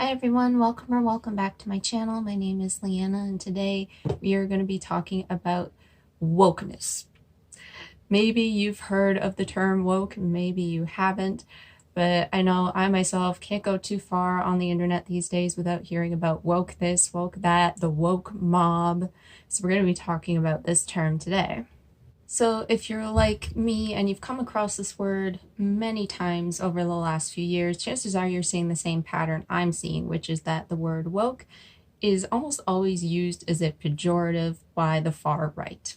Hi everyone, welcome back to my channel. My name is Liana and today we are going to be talking about wokeness. Maybe you've heard of the term woke, maybe you haven't, but I know I myself can't go too far on the internet these days without hearing about woke this, woke that, the woke mob. So we're going to be talking about this term today. So if you're like me and you've come across this word many times over the last few years, chances are you're seeing the same pattern I'm seeing, which is that the word woke is almost always used as a pejorative by the far right.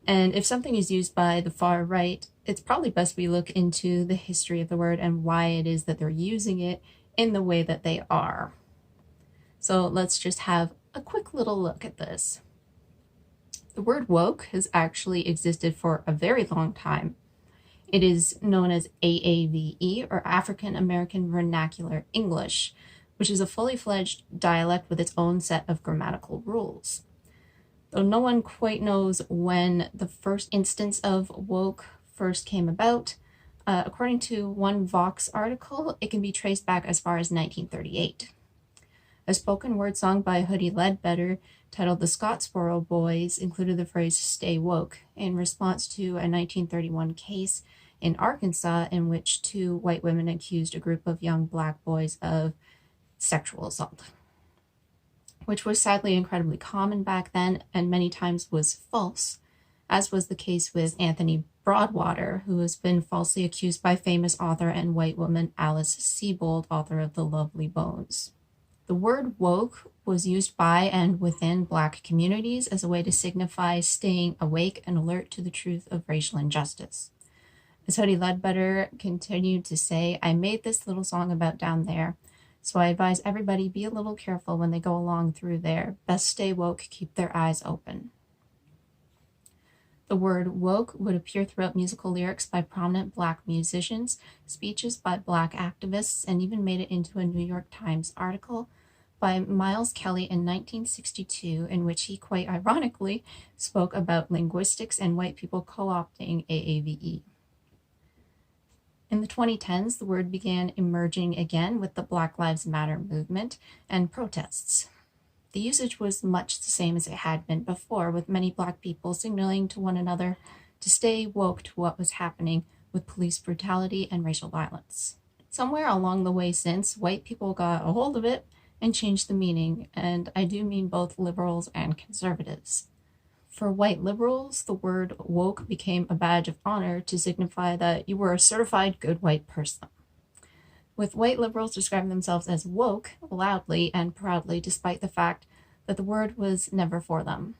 And if something is used by the far right, it's probably best we look into the history of the word and why it is that they're using it in the way that they are. So let's just have a quick little look at this. The word woke has actually existed for a very long time. It is known as AAVE, or African American Vernacular English, which is a fully fledged dialect with its own set of grammatical rules. Though no one quite knows when the first instance of woke first came about, according to one Vox article, it can be traced back as far as 1938. A spoken word song by Hoodie Ledbetter titled The Scottsboro Boys included the phrase "stay woke" in response to a 1931 case in Arkansas in which two white women accused a group of young black boys of sexual assault, which was sadly incredibly common back then and many times was false, as was the case with Anthony Broadwater, who has been falsely accused by famous author and white woman Alice Sebold, author of The Lovely Bones. The word woke was used by and within Black communities as a way to signify staying awake and alert to the truth of racial injustice. As Hoodie Ledbetter continued to say, "I made this little song about down there, so I advise everybody be a little careful when they go along through there. Best stay woke, keep their eyes open." The word woke would appear throughout musical lyrics by prominent Black musicians, speeches by Black activists, and even made it into a New York Times article by Miles Kelly in 1962, in which he quite ironically spoke about linguistics and white people co-opting AAVE. In the 2010s, the word began emerging again with the Black Lives Matter movement and protests. The usage was much the same as it had been before, with many Black people signaling to one another to stay woke to what was happening with police brutality and racial violence. Somewhere along the way since, white people got a hold of it and changed the meaning, and I do mean both liberals and conservatives. For white liberals, the word woke became a badge of honor to signify that you were a certified good white person, with white liberals describing themselves as woke loudly and proudly, despite the fact that the word was never for them.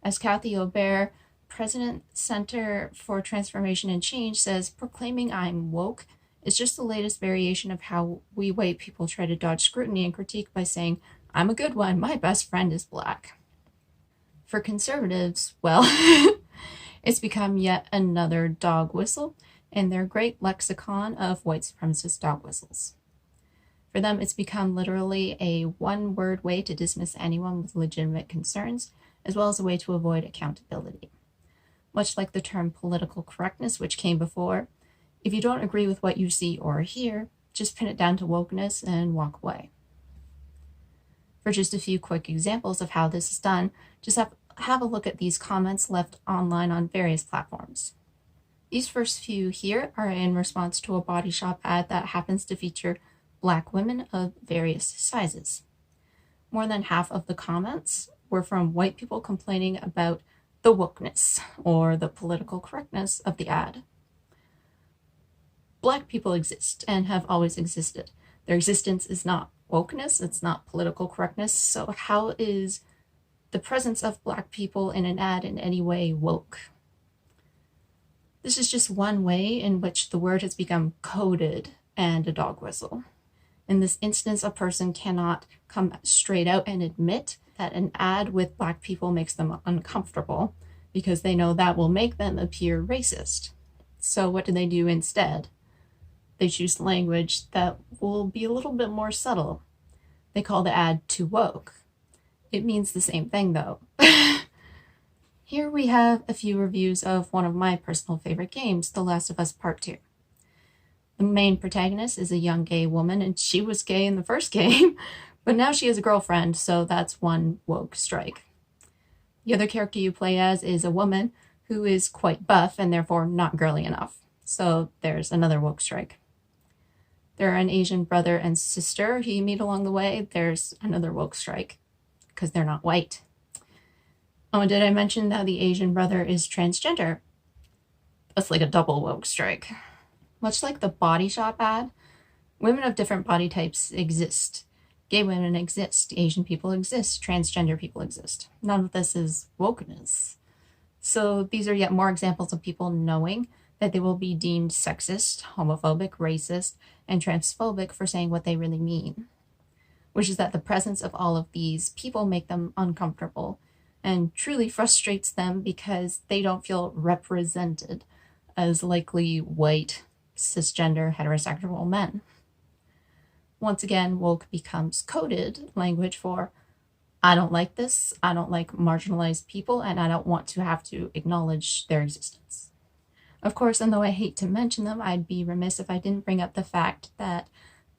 As Kathy Obear, President Center for Transformation and Change, says, "Proclaiming I'm woke is just the latest variation of how we white people try to dodge scrutiny and critique by saying, 'I'm a good one, my best friend is Black.'" For conservatives, well, it's become yet another dog whistle in their great lexicon of white supremacist dog whistles. For them, it's become literally a one-word way to dismiss anyone with legitimate concerns, as well as a way to avoid accountability. Much like the term political correctness, which came before, if you don't agree with what you see or hear, just pin it down to wokeness and walk away. For just a few quick examples of how this is done, just have a look at these comments left online on various platforms. These first few here are in response to a body shop ad that happens to feature Black women of various sizes. More than half of the comments were from white people complaining about the wokeness or the political correctness of the ad. Black people exist and have always existed. Their existence is not wokeness, it's not political correctness, so how is the presence of Black people in an ad in any way woke? This is just one way in which the word has become coded and a dog whistle. In this instance, a person cannot come straight out and admit that an ad with Black people makes them uncomfortable because they know that will make them appear racist. So what do they do instead? They choose language that will be a little bit more subtle. They call the ad too woke. It means the same thing though. Here we have a few reviews of one of my personal favorite games, The Last of Us Part 2. The The main protagonist is a young gay woman, and she was gay in the first game, but now she has a girlfriend, so that's one woke strike. The other character you play as is a woman who is quite buff and therefore not girly enough, so there's another woke strike. They're an Asian brother and sister who you meet along the way. There's another woke strike, because they're not white. Oh, did I mention that the Asian brother is transgender? That's like a double woke strike. Much like the Body Shop ad, women of different body types exist. Gay women exist, Asian people exist, transgender people exist. None of this is wokeness. So these are yet more examples of people knowing that they will be deemed sexist, homophobic, racist, and transphobic for saying what they really mean, which is that the presence of all of these people make them uncomfortable and truly frustrates them because they don't feel represented as likely white, cisgender, heterosexual men. Once again, woke becomes coded language for, I don't like this, I don't like marginalized people, and I don't want to have to acknowledge their existence. Of course, and though I hate to mention them, I'd be remiss if I didn't bring up the fact that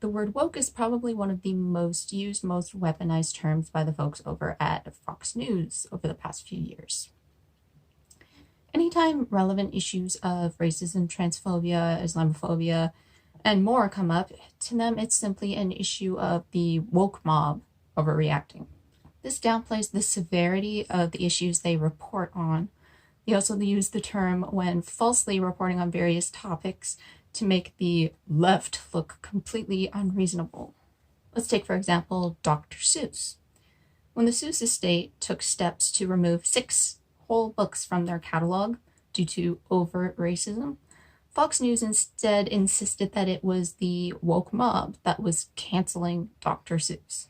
the word woke is probably one of the most used, most weaponized terms by the folks over at Fox News over the past few years. Anytime relevant issues of racism, transphobia, Islamophobia, and more come up, to them it's simply an issue of the woke mob overreacting. This downplays the severity of the issues they report on. They also use the term when falsely reporting on various topics to make the left look completely unreasonable. Let's take, for example, Dr. Seuss. When the Seuss estate took steps to remove 6 whole books from their catalog due to overt racism, Fox News instead insisted that it was the woke mob that was canceling Dr. Seuss.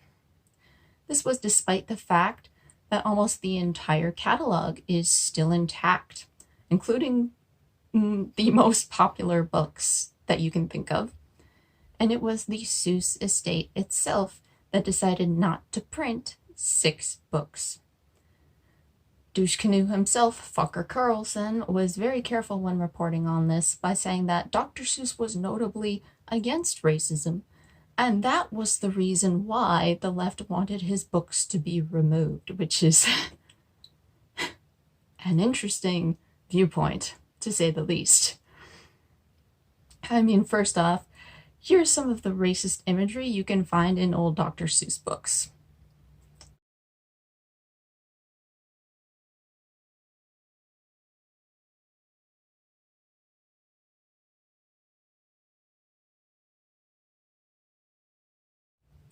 This was despite the fact that almost the entire catalog is still intact, including the most popular books that you can think of. And it was the Seuss estate itself that decided not to print 6 books. Douche Canoe himself, Fucker Carlson, was very careful when reporting on this by saying that Dr. Seuss was notably against racism, and that was the reason why the left wanted his books to be removed, which is an interesting viewpoint, to say the least. I mean, first off, here's some of the racist imagery you can find in old Dr. Seuss books.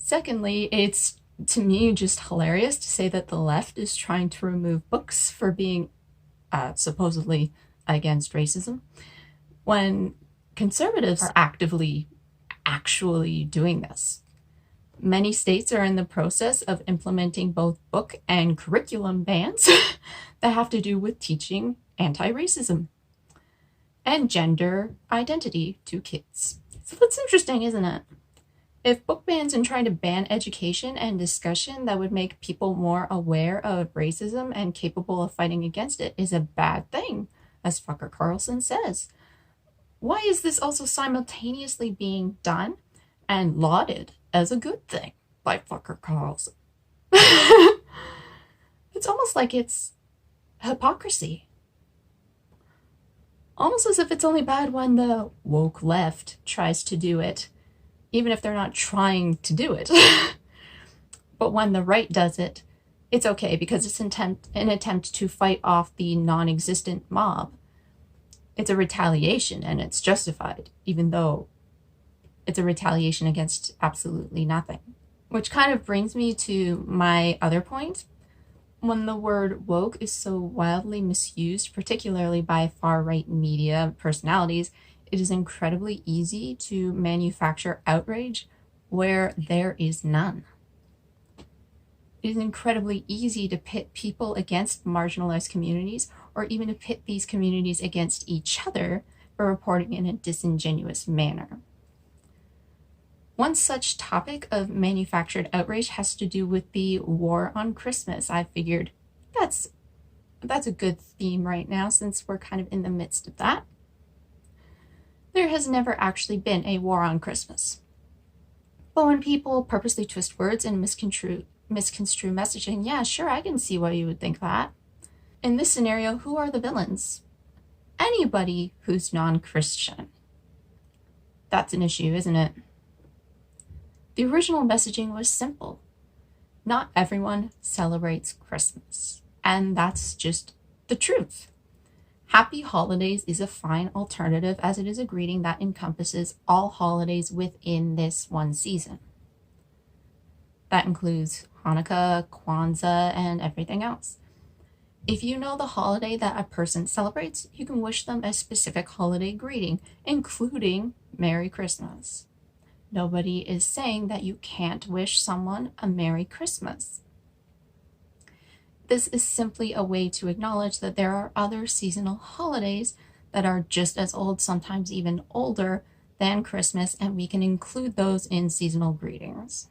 Secondly, it's, to me, just hilarious to say that the left is trying to remove books for being supposedly against racism, when conservatives are actively actually doing this. Many states are in the process of implementing both book and curriculum bans that have to do with teaching anti-racism and gender identity to kids. So that's interesting, isn't it? If book bans and trying to ban education and discussion that would make people more aware of racism and capable of fighting against it is a bad thing, as Fucker Carlson says, why is this also simultaneously being done and lauded as a good thing by Fucker Carlson? It's almost like it's hypocrisy. Almost as if it's only bad when the woke left tries to do it, even if they're not trying to do it. But when the right does it, it's okay because it's an attempt to fight off the non-existent mob. It's a retaliation and it's justified, even though it's a retaliation against absolutely nothing. Which kind of brings me to my other point. When the word woke is so wildly misused, particularly by far-right media personalities, it is incredibly easy to manufacture outrage where there is none. It is incredibly easy to pit people against marginalized communities, or even to pit these communities against each other for reporting in a disingenuous manner. One such topic of manufactured outrage has to do with the war on Christmas. I figured that's a good theme right now since we're kind of in the midst of that. There has never actually been a war on Christmas. But when people purposely twist words and misconstrue messaging, yeah, sure, I can see why you would think that. In this scenario, who are the villains? Anybody who's non-Christian. That's an issue, isn't it? The original messaging was simple. Not everyone celebrates Christmas, and that's just the truth. Happy Holidays is a fine alternative, as it is a greeting that encompasses all holidays within this one season. That includes Hanukkah, Kwanzaa, and everything else. If you know the holiday that a person celebrates, you can wish them a specific holiday greeting, including Merry Christmas. Nobody is saying that you can't wish someone a Merry Christmas. This is simply a way to acknowledge that there are other seasonal holidays that are just as old, sometimes even older than Christmas, and we can include those in seasonal greetings.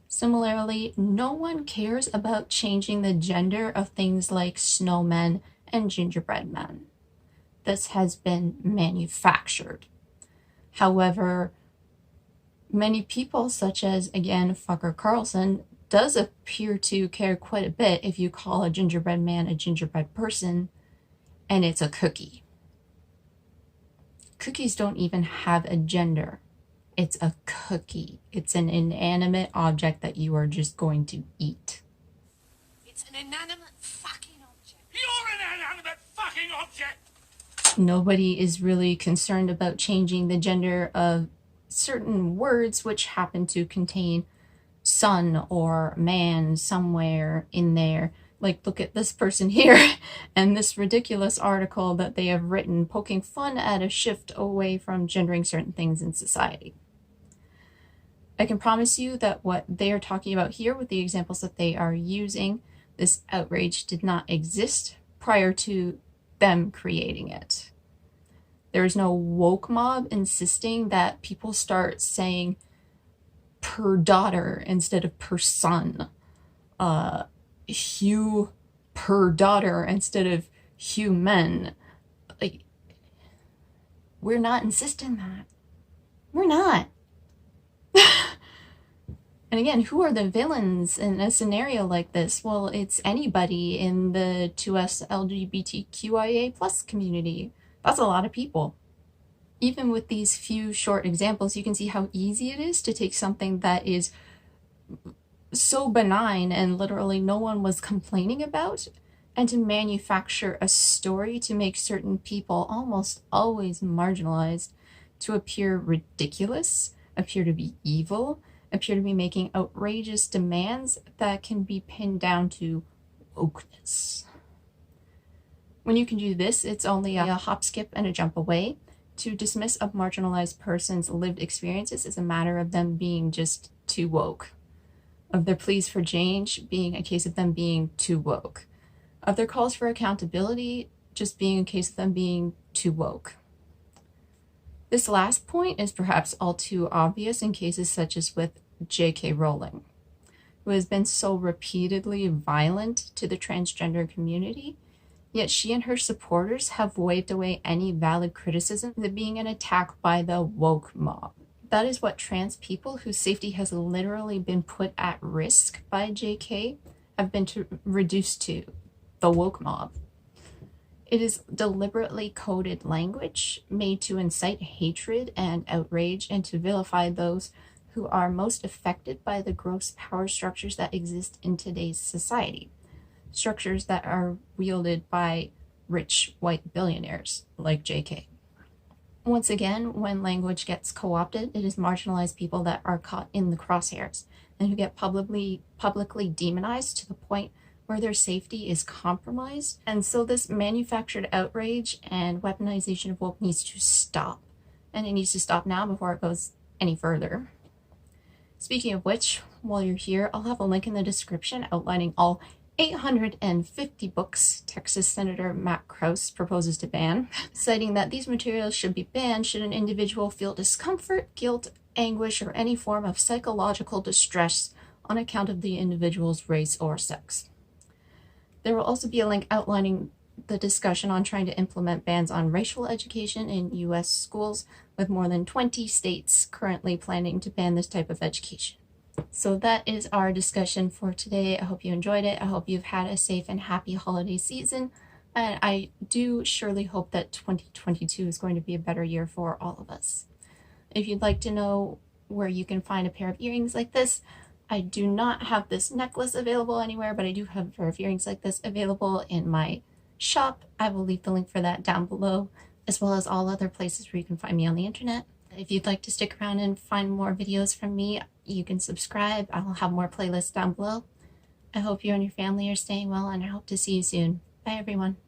Similarly, no one cares about changing the gender of things like snowmen and gingerbread men. This has been manufactured. However, many people, such as, again, Fucker Carlson, does appear to care quite a bit if you call a gingerbread man a gingerbread person and it's a cookie. Cookies don't even have a gender. It's a cookie. It's an inanimate object that you are just going to eat. It's an inanimate fucking object. You're an inanimate fucking object! Nobody is really concerned about changing the gender of certain words which happen to contain son or man somewhere in there. Like, look at this person here and this ridiculous article that they have written poking fun at a shift away from gendering certain things in society. I can promise you that what they are talking about here with the examples that they are using, this outrage did not exist prior to them creating it. There is no woke mob insisting that people start saying per daughter instead of per son. Hugh per daughter instead of human. Like, we're not insisting that. We're not. And again, who are the villains in a scenario like this? Well, it's anybody in the 2S LGBTQIA plus community. That's a lot of people. Even with these few short examples, you can see how easy it is to take something that is so benign and literally no one was complaining about, and to manufacture a story to make certain people, almost always marginalized, to appear ridiculous, appear to be evil, appear to be making outrageous demands that can be pinned down to wokeness. When you can do this, it's only a hop, skip, and a jump away. To dismiss a marginalized person's lived experiences is a matter of them being just too woke. Of their pleas for change being a case of them being too woke. Of their calls for accountability just being a case of them being too woke. This last point is perhaps all too obvious in cases such as with J.K. Rowling, who has been so repeatedly violent to the transgender community, yet she and her supporters have waved away any valid criticism as being an attack by the woke mob. That is what trans people whose safety has literally been put at risk by JK have been reduced to: the woke mob. It is deliberately coded language made to incite hatred and outrage and to vilify those who are most affected by the gross power structures that exist in today's society. Structures that are wielded by rich white billionaires like JK. Once again, when language gets co-opted, it is marginalized people that are caught in the crosshairs and who get publicly demonized to the point where their safety is compromised. And so this manufactured outrage and weaponization of woke needs to stop. And it needs to stop now before it goes any further. Speaking of which, while you're here, I'll have a link in the description outlining all 850 books Texas Senator Matt Krause proposes to ban, citing that these materials should be banned should an individual feel discomfort, guilt, anguish, or any form of psychological distress on account of the individual's race or sex. There will also be a link outlining the discussion on trying to implement bans on racial education in US schools, with more than 20 states currently planning to ban this type of education. So that is our discussion for today. I hope you enjoyed it. I hope you've had a safe and happy holiday season. And I do surely hope that 2022 is going to be a better year for all of us. If you'd like to know where you can find a pair of earrings like this, I do not have this necklace available anywhere, but I do have a pair of earrings like this available in my shop. I will leave the link for that down below, as well as all other places where you can find me on the internet. If you'd like to stick around and find more videos from me, you can subscribe. I will have more playlists down below. I hope you and your family are staying well, and I hope to see you soon. Bye, everyone.